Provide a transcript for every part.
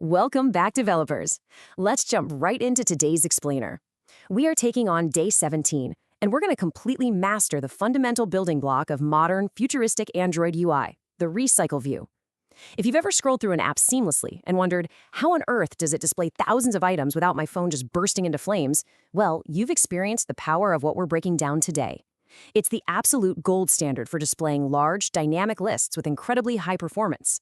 Welcome back, developers. Let's jump right into today's explainer. We are taking on day 17, and we're going to completely master the fundamental building block of modern, futuristic Android UI, the Recycle View. If you've ever scrolled through an app seamlessly and wondered, how on earth does it display thousands of items without my phone just bursting into flames? Well, you've experienced the power of what we're breaking down today. It's the absolute gold standard for displaying large, dynamic lists with incredibly high performance.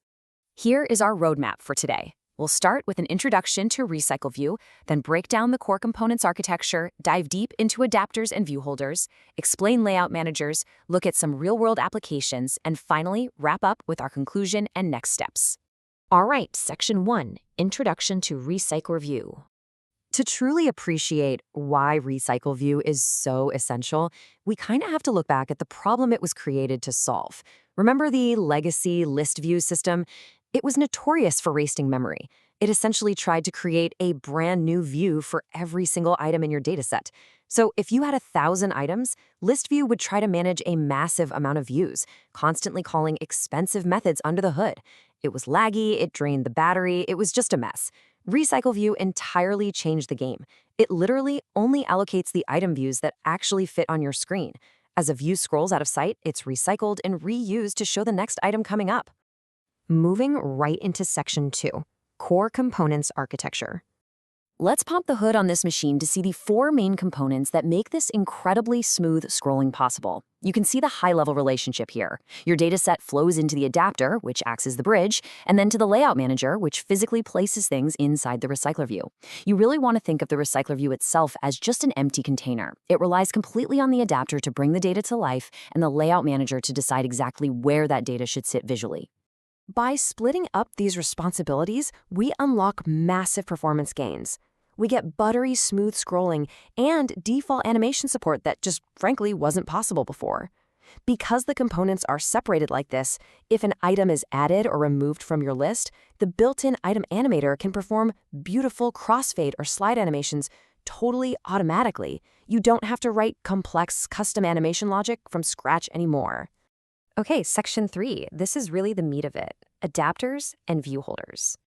Here is our roadmap for today. We'll start with an introduction to RecyclerView, then break down the core components architecture, dive deep into adapters and view holders, explain layout managers, look at some real-world applications, and finally wrap up with our conclusion and next steps. All right, Section 1, Introduction to RecyclerView. To truly appreciate why RecyclerView is so essential, we kind of have to look back at the problem it was created to solve. Remember the legacy list view system? It was notorious for wasting memory. It essentially tried to create a brand new view for every single item in your dataset. So if you had 1,000 items, ListView would try to manage a massive amount of views, constantly calling expensive methods under the hood. It was laggy, it drained the battery, it was just a mess. RecyclerView entirely changed the game. It literally only allocates the item views that actually fit on your screen. As a view scrolls out of sight, it's recycled and reused to show the next item coming up. Moving right into Section 2, Core Components Architecture. Let's pop the hood on this machine to see the 4 main components that make this incredibly smooth scrolling possible. You can see the high-level relationship here. Your dataset flows into the adapter, which acts as the bridge, and then to the layout manager, which physically places things inside the Recycler View. You really want to think of the Recycler View itself as just an empty container. It relies completely on the adapter to bring the data to life and the layout manager to decide exactly where that data should sit visually. By splitting up these responsibilities, we unlock massive performance gains. We get buttery smooth scrolling and default animation support that just frankly wasn't possible before. Because the components are separated like this, if an item is added or removed from your list, the built-in item animator can perform beautiful crossfade or slide animations totally automatically. You don't have to write complex custom animation logic from scratch anymore. Okay, Section 3. This is really the meat of it. Adapters and view holders.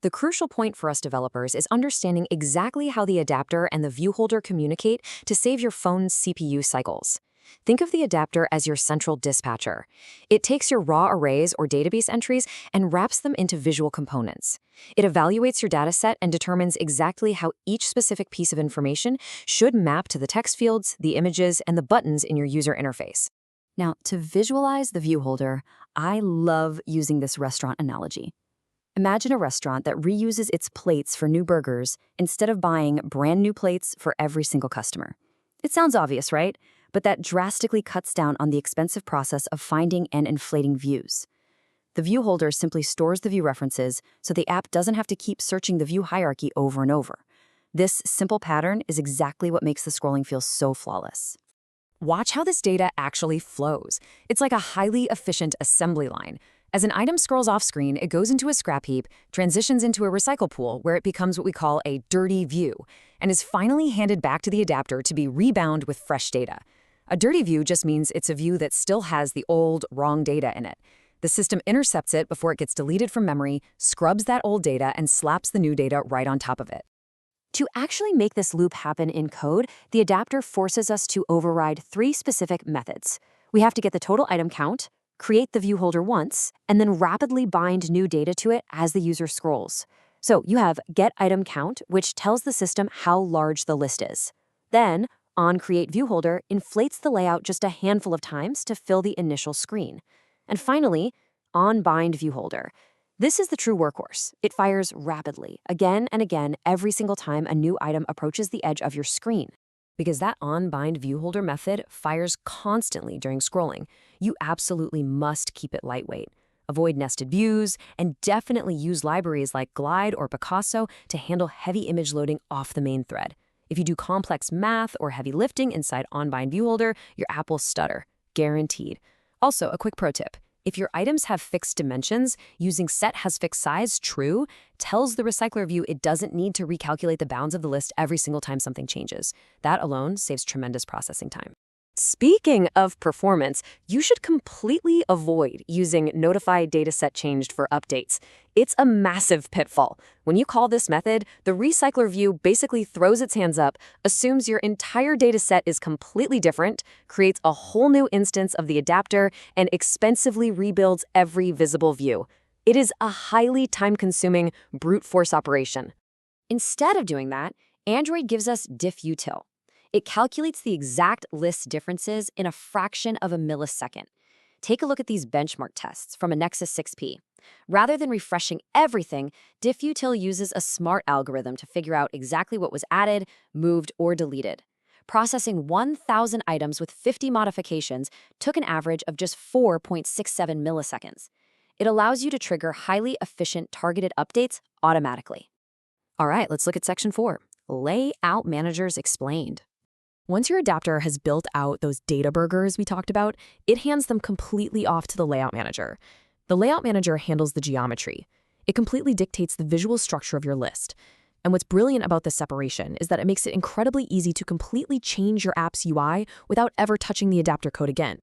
The crucial point for us developers is understanding exactly how the adapter and the view holder communicate to save your phone's CPU cycles. Think of the adapter as your central dispatcher. It takes your raw arrays or database entries and wraps them into visual components. It evaluates your dataset and determines exactly how each specific piece of information should map to the text fields, the images, and the buttons in your user interface. Now, to visualize the view holder, I love using this restaurant analogy. Imagine a restaurant that reuses its plates for new burgers instead of buying brand new plates for every single customer. It sounds obvious, right? But that drastically cuts down on the expensive process of finding and inflating views. The view holder simply stores the view references, so the app doesn't have to keep searching the view hierarchy over and over. This simple pattern is exactly what makes the scrolling feel so flawless. Watch how this data actually flows. It's like a highly efficient assembly line. As an item scrolls off screen, it goes into a scrap heap, transitions into a recycle pool where it becomes what we call a dirty view, and is finally handed back to the adapter to be rebound with fresh data. A dirty view just means it's a view that still has the old, wrong data in it. The system intercepts it before it gets deleted from memory, scrubs that old data, and slaps the new data right on top of it. To actually make this loop happen in code, the adapter forces us to override 3 specific methods. We have to get the total item count, create the view holder once, and then rapidly bind new data to it as the user scrolls. So you have getItemCount, which tells the system how large the list is. Then, onCreateViewHolder inflates the layout just a handful of times to fill the initial screen. And finally, onBindViewHolder. This is the true workhorse. It fires rapidly, again and again, every single time a new item approaches the edge of your screen. Because that onBindViewHolder method fires constantly during scrolling, you absolutely must keep it lightweight. Avoid nested views, and definitely use libraries like Glide or Picasso to handle heavy image loading off the main thread. If you do complex math or heavy lifting inside onBindViewHolder, your app will stutter, guaranteed. Also, a quick pro tip. If your items have fixed dimensions, using setHasFixedSize true tells the Recycler View it doesn't need to recalculate the bounds of the list every single time something changes. That alone saves tremendous processing time. Speaking of performance, you should completely avoid using notify dataset changed for updates. It's a massive pitfall. When you call this method, the recycler view basically throws its hands up, assumes your entire dataset is completely different, creates a whole new instance of the adapter, and expensively rebuilds every visible view. It is a highly time-consuming brute force operation. Instead of doing that, Android gives us diffutil. It calculates the exact list differences in a fraction of a millisecond. Take a look at these benchmark tests from a Nexus 6P. Rather than refreshing everything, diffutil uses a smart algorithm to figure out exactly what was added, moved, or deleted. Processing 1,000 items with 50 modifications took an average of just 4.67 milliseconds. It allows you to trigger highly efficient targeted updates automatically. All right, let's look at Section 4, Layout Managers Explained. Once your adapter has built out those data burgers we talked about, it hands them completely off to the Layout Manager. The Layout Manager handles the geometry. It completely dictates the visual structure of your list. And what's brilliant about this separation is that it makes it incredibly easy to completely change your app's UI without ever touching the adapter code again.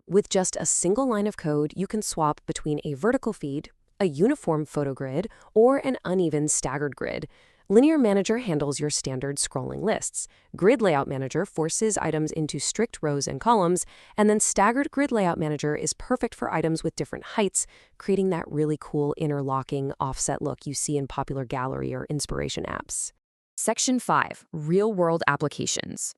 With just a single line of code, you can swap between a vertical feed, a uniform photo grid, or an uneven staggered grid. Linear Manager handles your standard scrolling lists. Grid Layout Manager forces items into strict rows and columns, and then Staggered Grid Layout Manager is perfect for items with different heights, creating that really cool interlocking offset look you see in popular gallery or inspiration apps. Section 5, Real-World Applications.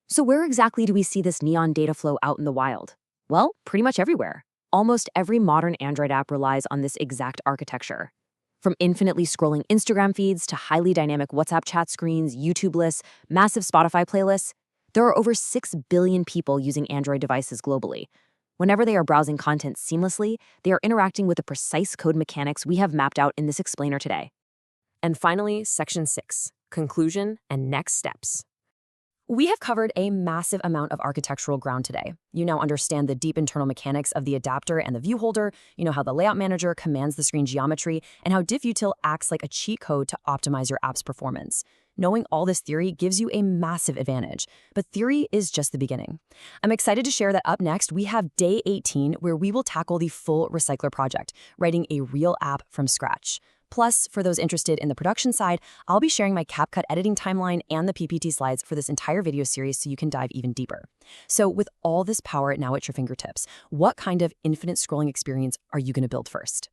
So where exactly do we see this neon data flow out in the wild? Well, pretty much everywhere. Almost every modern Android app relies on this exact architecture. From infinitely scrolling Instagram feeds to highly dynamic WhatsApp chat screens, YouTube lists, massive Spotify playlists, there are over 6 billion people using Android devices globally. Whenever they are browsing content seamlessly, they are interacting with the precise code mechanics we have mapped out in this explainer today. And finally, Section 6, Conclusion and Next Steps. We have covered a massive amount of architectural ground today. You now understand the deep internal mechanics of the adapter and the ViewHolder, you know how the Layout Manager commands the screen geometry, and how diffutil acts like a cheat code to optimize your app's performance. Knowing all this theory gives you a massive advantage, but theory is just the beginning. I'm excited to share that up next, we have Day 18, where we will tackle the full Recycler project, writing a real app from scratch. Plus, for those interested in the production side, I'll be sharing my CapCut editing timeline and the PPT slides for this entire video series so you can dive even deeper. So with all this power now at your fingertips, what kind of infinite scrolling experience are you going to build first?